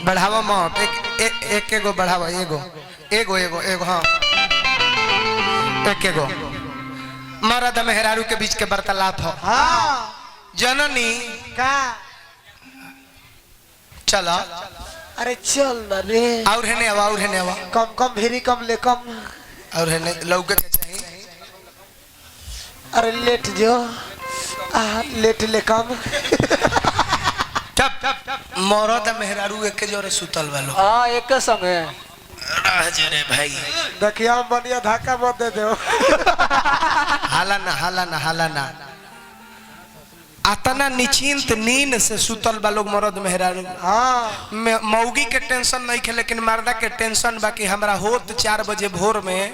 बढ़ावा मत एक एगो बढ़ावा एगो एगो एगो एगो हाँ एक एगो मर्द मेहरारू के बीच के वार्तालाप हो। हाँ जननी का चला अरे चल ना रे और है नेवा और है नेवा कम कम भिरी कम ले कम और है ने लौके के चाहिए। अरे लेट जो लेट ले कम मरद मेहरारू एक जोरे सुतल वालो हाँ एक संगे रे भाई देखिए हम बनिया धक्का मत दे दो हाला ना आतना निश्चिंत नींद से सुतल बा लोग मरद मेहरारू। हाँ मौगी के टेंशन नहीं खे लेकिन मर्दा के टेंशन बाकी हमरा होत 4 बजे भोर में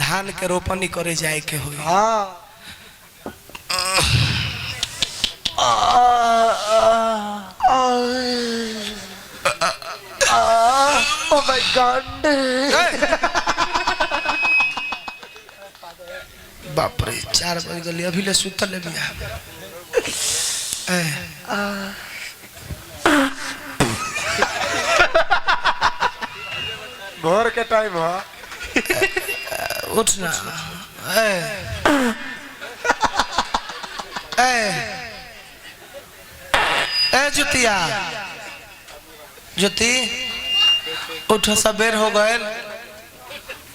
धान के रोपनी करे जाए के हुई। हाँ Oh my God! बाप रे 4 बज गली अभी ले सुतल है बिया। भोर के टाइम हो उठना जुतिया ज्योति उठ सवेर हो गए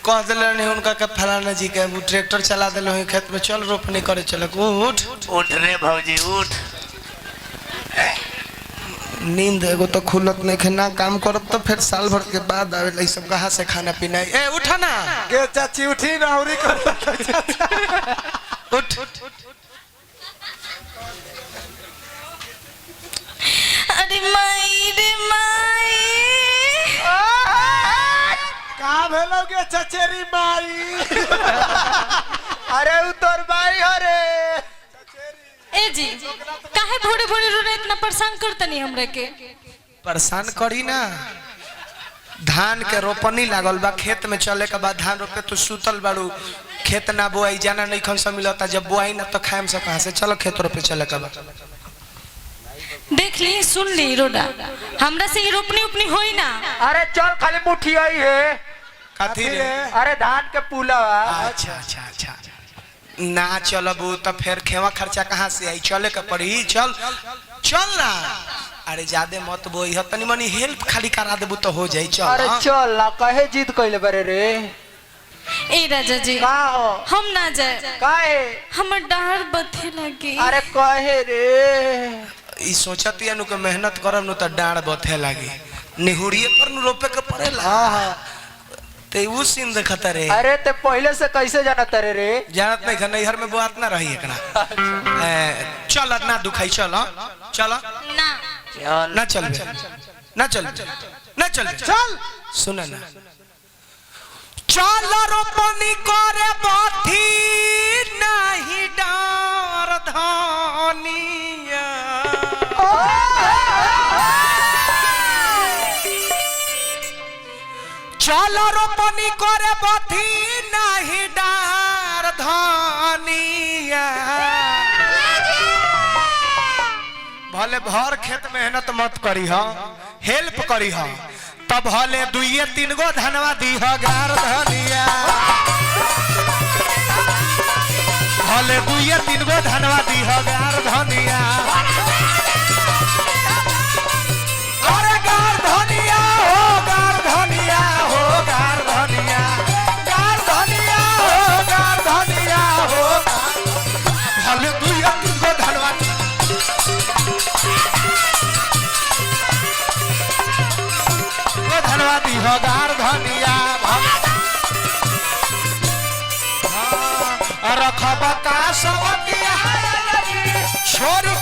कह दिले उनका के फलाना जी के वो ट्रैक्टर चला दिले खेत में चल रोपनी करे चल उठ उठ रे भौजी उठ। नींद एगो तो खुलत नहीं खे ना काम करत तो फिर साल भर के बाद आवे ला सब कहाँ से खाना पीना ए उठा ना के चाची उठी ना औरी कर उठ अरे माई रे माई का भेलोगे चचेरी माई अरे उतर भाई अरे ए जी काहे भोरे भोरे रो रहे इतना परेशान करतनी हमरे के परेशान करी ना धान के रोपनी लागल बा खेत में चले के बाद धान रोपे तो सुतल बाड़ू खेत ना बोआई जाना नहीं खन से मिलता जब बोआई ना तो खाएम से कहां से चलो खेत रोपे चले के बाद देख ली सुन ली रोडा हमरा से ये रोपनी उपनी होई ना। अरे चल खाली मुट्ठी आई है कथी रे अरे धान के पुला अच्छा ना चलबू तो फिर खेवा खर्चा कहाँ से आई चले के पड़ी चल ना अरे ज्यादा मत बोई तनी मनी हेल्प खाली करा देबू तो हो जाई चल। अरे चल ना कहे जिद कइले बारे रे ए राजा जी का हो हम ना जाए काहे हमर डार बथे लगे। अरे कहे रे ई सोचत या नु के मेहनत करम नु त डांड बथे लागी निहुड़िए पर नु रोपे के पड़ेला। हां ते उ सीन देखत रे अरे ते पहले से कैसे जानत रे जानत नहीं खन नैहर में बात ना रही एकना चल ना दुखाई चल ना चल सुन ना चल रोपनी करे बाथी नहीं डार धानिया चल रोपनी करे बाथी नहीं डार धानिया भले भर खेत मेहनत मत करी हा हेल्प करी हा तब भले 2-3 गो धनवा दी हा गार धनिया भले 2-3 गो धनवा दी हा गार धनिया अरे गार धनिया हो गार धनिया हो गार धनिया गार धनिया हो गार धनिया हो भले 2-3 गो धनवा धनवादी हो गार धनिया रखबा का सवतिया छोड़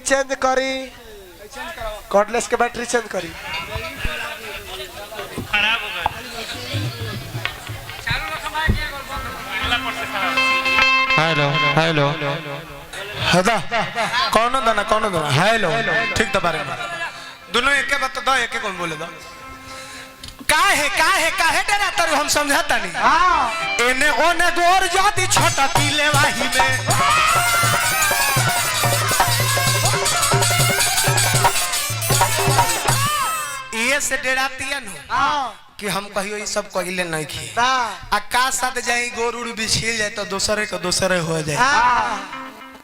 चेंज करी कॉर्डलेस के बैटरी चेंज करी खराब हो गया हेलो हेलो हदा कौन दाना हेलो ठीक तो बारे में दोनों एक के बात दो एक के कौन बोले दो काहे डरा तर हम समझाता नहीं हां एने ओने गोर जाती छोटा पीले वाही में ये से डराती है नो हां कि हम कहियो ये सब कहिले नहीं की ना आकाश साथ जाई गोरुड़ बिछिल जाए तो दूसरे को दूसरे हो जाए हां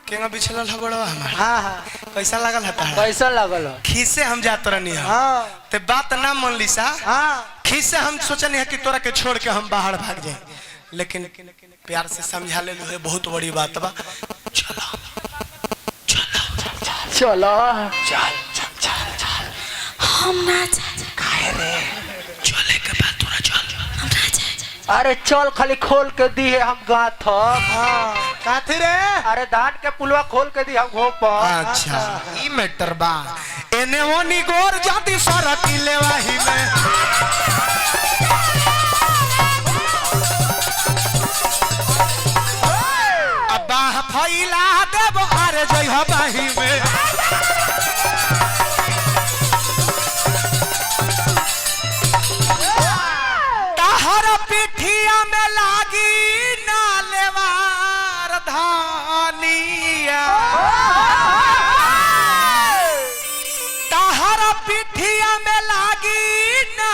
केगा बिछलल ह बड़वा हमार हां कैसा लागल हता कैसा लागल खीसे हम जात रहनी हां ते बात ना मन लीसा हां खीसे हम सोचनी है कि तोरा के छोड़ के हम बाहर भाग जाए लेकिन प्यार से समझा ले लो है बहुत बड़ी बात बा चलो चलो चल हम ना जाए काहे रे चले के बाद तोरा चल हम ना जाए अरे चल खाली खोल के दी है हम गाथ हां काथी रे अरे धान के पुलवा खोल के दी हम घोप अच्छा ई मैटर बा एने ओनी गोर जाती सरती लेवाही में अब्बा फैला देब अरे जय बाही में ताहर पिठिया में लागी ना लेवार धानिया ताहर पिठिया में लागी ना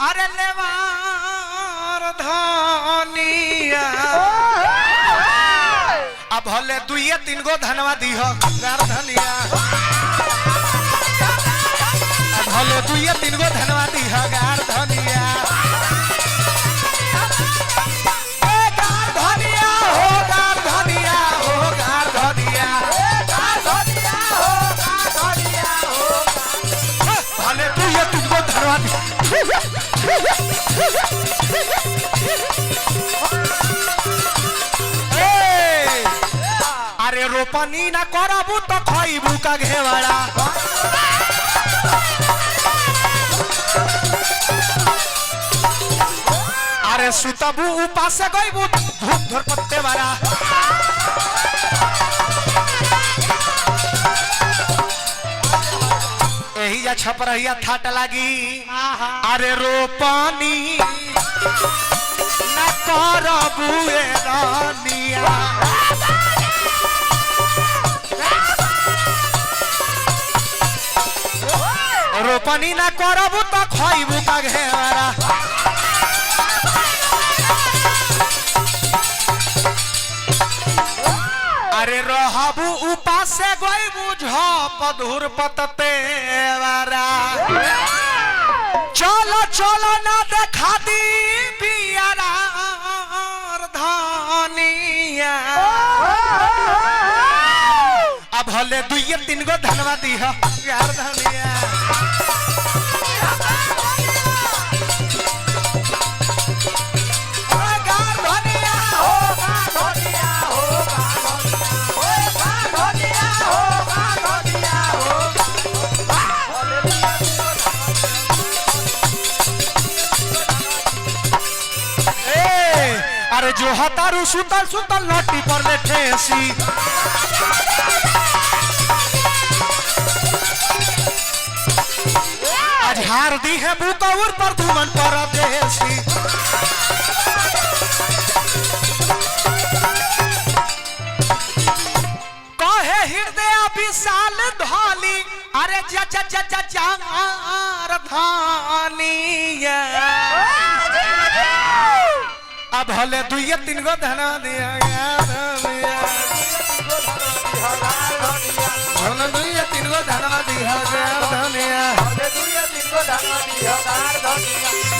अरे लेवार धानिया अब भले दुइये तीन गो धनवा दी हो गार धनिया अब भले दुइये तीन गो धनवा दी हो गार धनिया ए गार धनिया हो गार धनिया हो गार धनिया गार धनिया हो गार धनिया हो भले दुइये तीन गो धनवा दी अरे रोपनी ना करबू तो खइबू का घेवाड़ा अरे सुतबू उपास गइबू धूप धर पत्ते वाला एही जा छप रहिया थाट लागी अरे रोपनी ना करबू ए रानिया रोपनी ना करबू तो खइबू का घेवाड़ा अरे रहबू उपास से गइबू झप धुर पतते वारा चलो चलो ना देखा दी बियारा धनिया अब भले दुइये तीन गो धनवा दी हो यार धनिया अरे जो हतारू सुतल सुतल लटी पर ले ठेसी झाड़ दी है बुकौर पर धुमन पर देसी कहे हृदय विशाल धौली अरे जार धानिया अब भले दुइये तीन गो धना दिया भले दुइये तीन गो धनवा दिया धनिया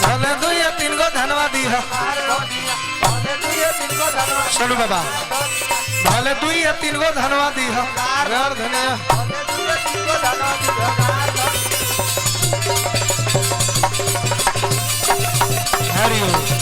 भले दुइये तीन गो धनवा दिया चलो बाबा भले दुइये तीन गो धनवा दिया धनिया हरिओम।